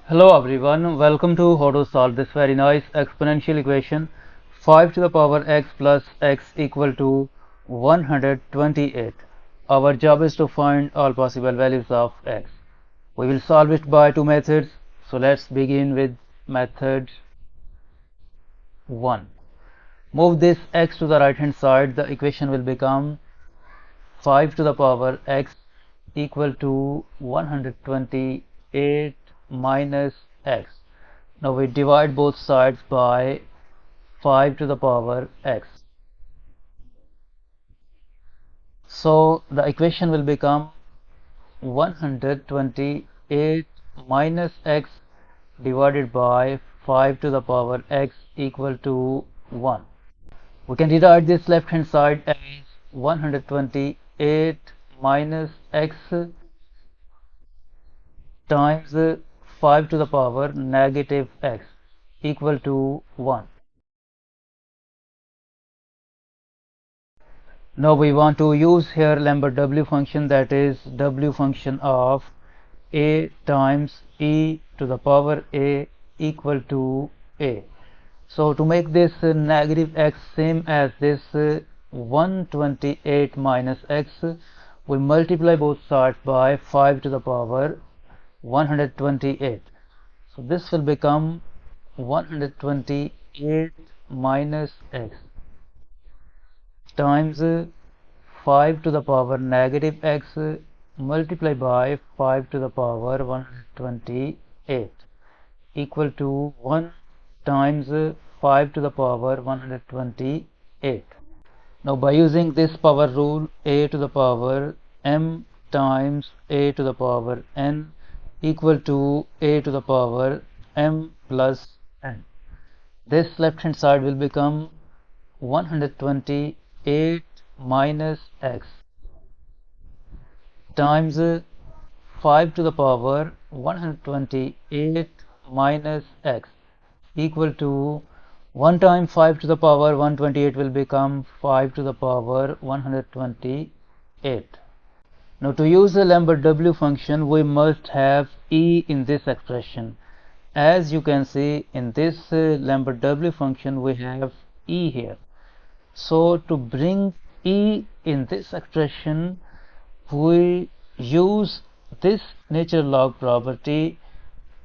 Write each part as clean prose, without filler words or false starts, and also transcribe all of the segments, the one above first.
Hello everyone, welcome to how to solve this very nice exponential equation 5 to the power x plus x equal to 128. Our job is to find all possible values of x. We will solve it by two methods. So let's begin with method 1. Move this x to the right hand side. The equation will become 5 to the power x equal to 128 minus x. Now we divide both sides by 5 to the power x. So the equation will become 128 minus x divided by 5 to the power x equal to 1. We can rewrite this left hand side as 128 minus x times 5 to the power negative x equal to 1. Now we want to use here Lambert W function, that is W function of a times e to the power a equal to a. So to make this negative x same as this 128 minus x, we multiply both sides by 5 to the power 128. So this will become 128 minus x times 5 to the power negative x multiplied by 5 to the power 128 equal to 1 times 5 to the power 128. Now by using this power rule, a to the power m times a to the power n equal to a to the power m plus n. This left hand side will become 128 minus x times 5 to the power 128 minus x equal to 1 times 5 to the power 128 will become 5 to the power 128. Now to use the Lambert W function, we must have e in this expression. As you can see, in this Lambert W function we have e here. So to bring e in this expression, we use this natural log property,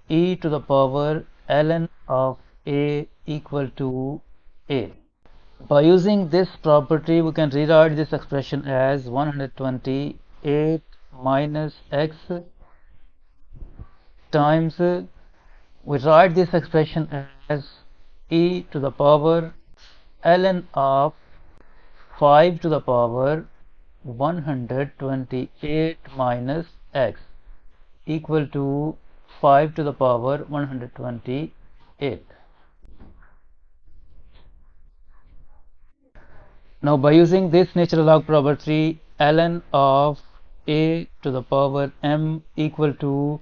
e to the power ln of a equal to a. By using this property, we can rewrite this expression as 128 minus x times, we write this expression as e to the power ln of 5 to the power 128 minus x equal to 5 to the power 128. Now by using this natural log property, ln of a to the power m equal to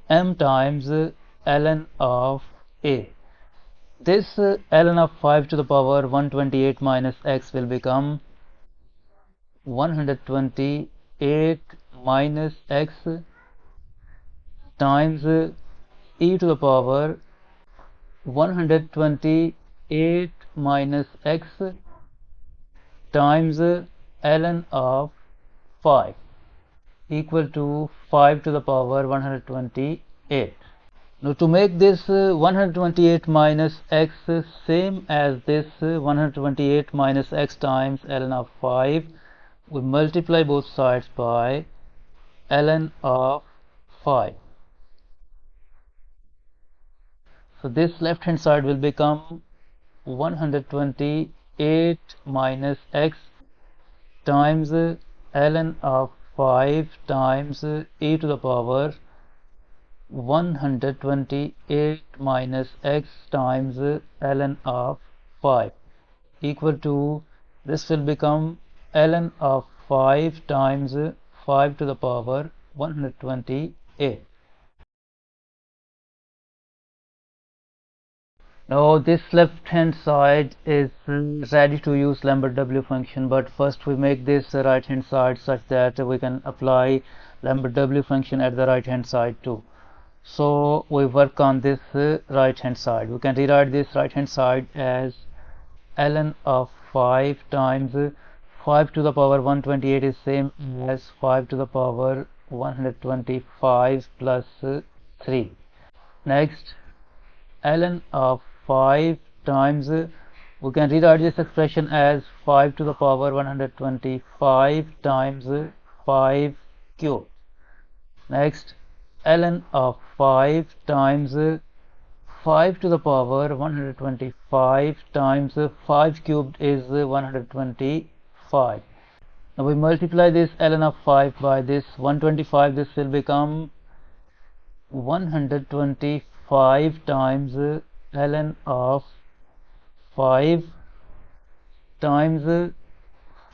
m times ln of a. This ln of 5 to the power 128 minus x will become 128 minus x times e to the power 128 minus x times ln of 5 equal to 5 to the power 128. Now to make this 128 minus x same as this 128 minus x times ln of 5, we multiply both sides by ln of 5. So this left hand side will become 128 minus x times ln of 5 times e to the power 128 minus x times ln of 5 equal to, this will become ln of 5 times 5 to the power 128. Now this left hand side is ready to use Lambert W function, but first we make this right hand side such that we can apply Lambert W function at the right hand side too. So we work on this right hand side. We can rewrite this right hand side as ln of 5 times 5 to the power 128 is same as 5 to the power 125 plus 3. Next, ln of 5 times we can rewrite this expression as 5 to the power 125 times 5 cubed. Next, ln of 5 times 5 to the power 125 times 5 cubed is 125. Now we multiply this ln of 5 by this 125. This will become 125 times ln of 5 times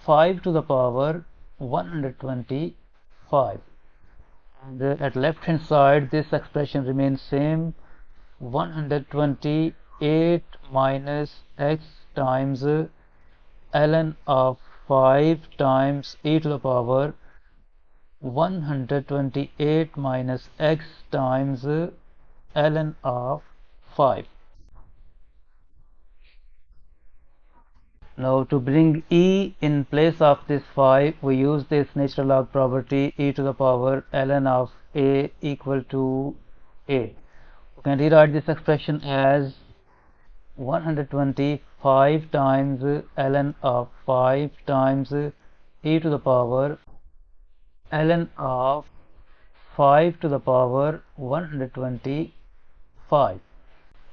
5 to the power 125. And at left hand side this expression remains same, 128 minus x times ln of 5 times e to the power 128 minus x times ln of 5. Now to bring e in place of this 5, we use this natural log property e to the power ln of a equal to a. We can rewrite this expression as 125 times ln of 5 times e to the power ln of 5 to the power 125.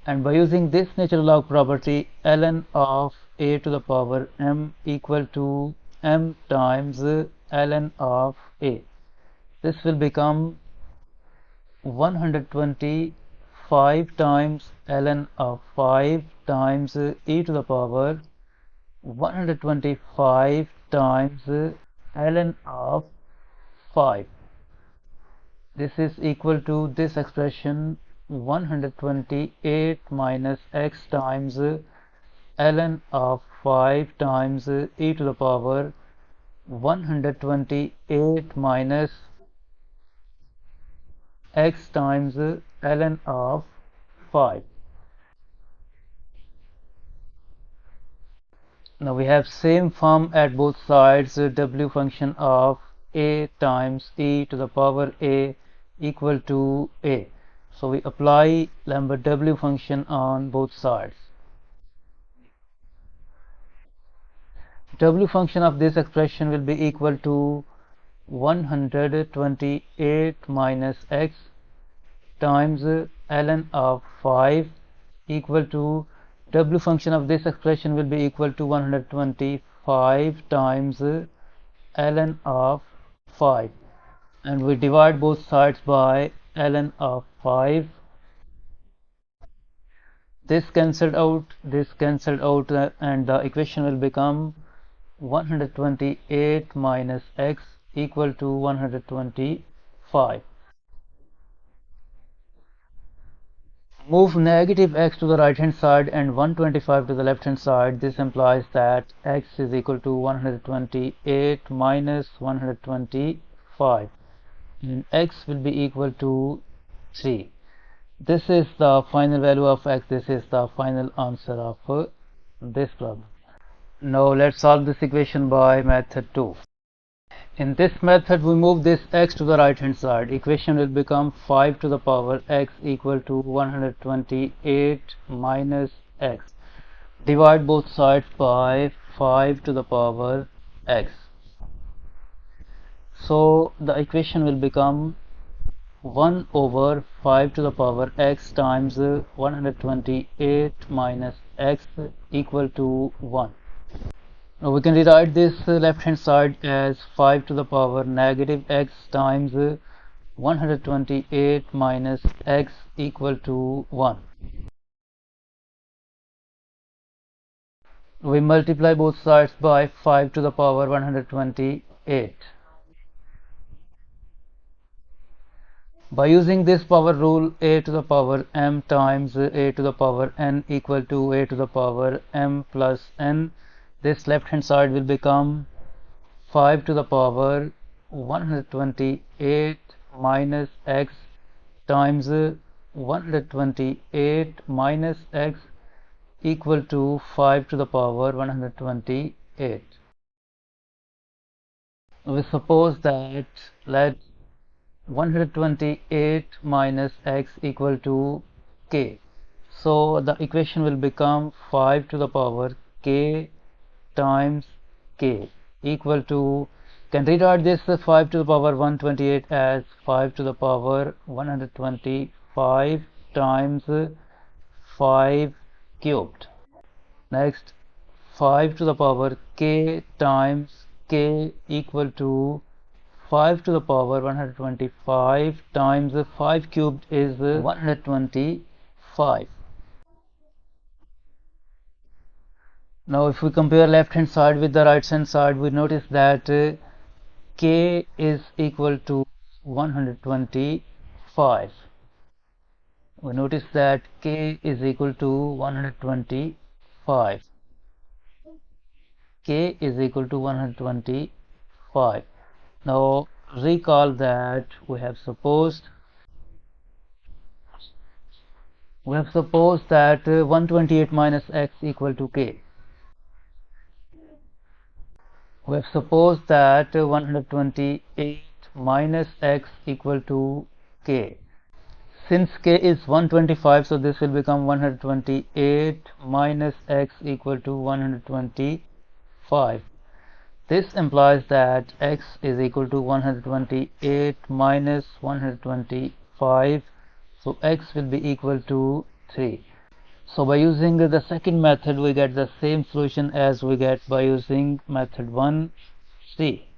And by using this natural log property, ln of a to the power m equal to m times ln of a. This will become 125 times ln of 5 times e to the power 125 times ln of 5. This is equal to this expression 128 minus x times ln of 5 times e to the power 128 minus x times ln of 5. Now we have same form at both sides, w function of a times e to the power a equal to a. So we apply Lambert W function on both sides. W function of this expression will be equal to 128 minus x times ln of 5 equal to W function of this expression will be equal to 125 times ln of 5, and we divide both sides by ln of 5. This cancelled out, and the equation will become 128 minus x equal to 125. Move negative x to the right hand side and 125 to the left hand side. This implies that x is equal to 128 minus 125, and x will be equal to 3. This is the final value of x. This is the final answer of this problem. Now let's solve this equation by method 2. In this method we move this x to the right hand side. Equation will become 5 to the power x equal to 128 minus x. Divide both sides by 5 to the power x. So the equation will become 1 over 5 to the power x times 128 minus x equal to 1. Now we can rewrite this left hand side as 5 to the power negative x times 128 minus x equal to 1. We multiply both sides by 5 to the power 128. By using this power rule, a to the power m times a to the power n equal to a to the power m plus n, this left hand side will become 5 to the power 128 minus x times 128 minus x equal to 5 to the power 128. We suppose that let 128 minus x equal to k. So the equation will become 5 to the power k times k equal to, can rewrite this 5 to the power 128 as 5 to the power 125 times 5 cubed. Next, 5 to the power k times k equal to 5 to the power 125 times 5 cubed is 125. Now if we compare left hand side with the right hand side, we notice that k is equal to 125. We notice that k is equal to 125. K is equal to 125. Now recall that we have supposed that 128 minus x equal to k. We have supposed that 128 minus x equal to k. Since k is 125, so this will become 128 minus x equal to 125. This implies that x is equal to 128 minus 125, so x will be equal to 3. So by using the second method, we get the same solution as we get by using method 1c.